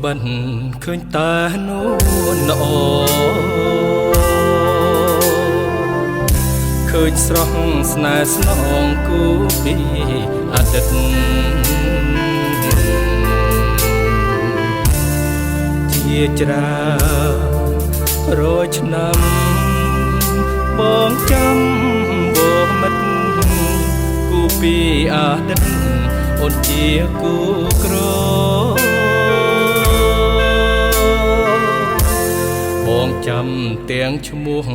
បិនឃើញតានួនល្អឃើញស្រស់ស្នេហ៍ស្នងគូពីអតីតជាច្រើនរយឆ្នាំបងចាំបងមិត្តគូពីអតីតអូនជាគូក្របងចាំទាំងឈ្មោះ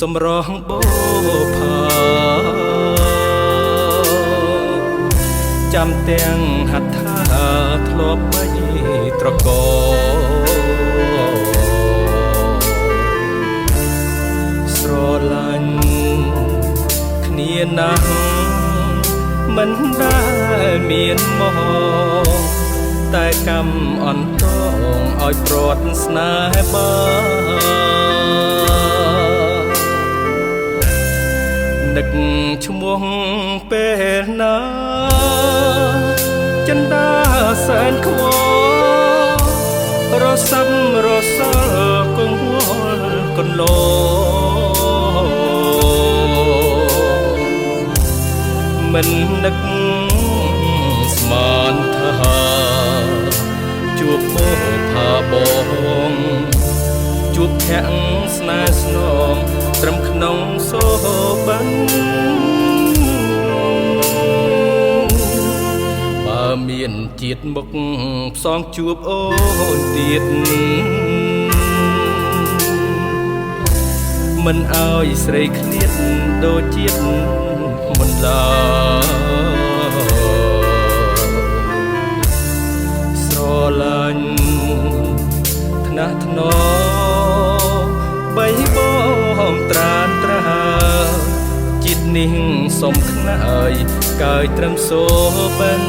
សម្រស់បូផាចាំទាំងហត្ថាធ្លាប់បីត្រកស្រឡាញ់គ្នាណាស់មិនដែលមានមកតែកម្មអន្តងឲ្យព្រាត់ស្នេហ៍បានឹកឈ្មោះពេលណាចិនដាសែនខ្វល់រសាំរសល់គង្វល់កន្លមិននឹកស្មានថាជួបពោផាបងជួបភ័ក្រស្នេហ៍ស្នងត្រឹមក្នុងសូបិនបើមានជាតិមុខផ្សងជួបអូនទៀតមិនអើយស្រីឃ្លាតដូចជាតិមិនឡើស្រឡាញ់ថ្នាក់ថ្នមបីបងត្រានត្រាជាតិនេះសុំខ្នើយកើយត្រឹមសូបិន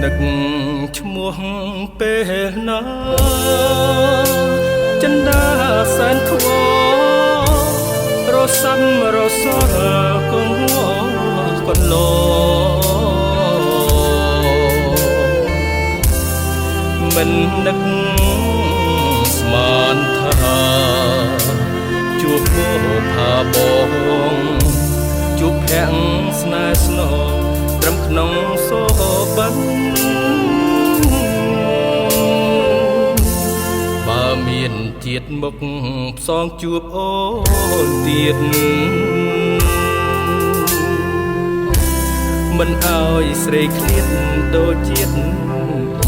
នឹកឈ្មោះពេលណាចិនដាសែនខ្វល់រសាំរសល់គង្វល់កន្លមិននឹកស្មានថាជួបពោផាបងជួបភ័ក្រស្នេហ៍ស្នងត្រឹមក្នុងសូបិនបើមានជាតិមុខផ្សងជួបអូនទៀតមិនអើយស្រីឃ្លាតដូចជាតិ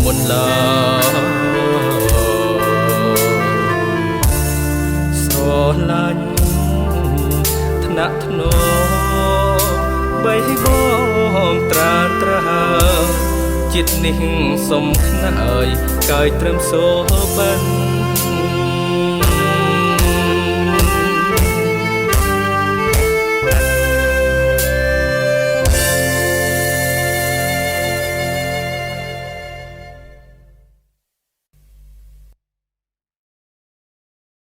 មុនឡើស្រឡាញ់ថ្នាក់ថ្នមបីបងត្រាត្រាជាតិនេះសុំខ្នើយកើយត្រឹមសូបិន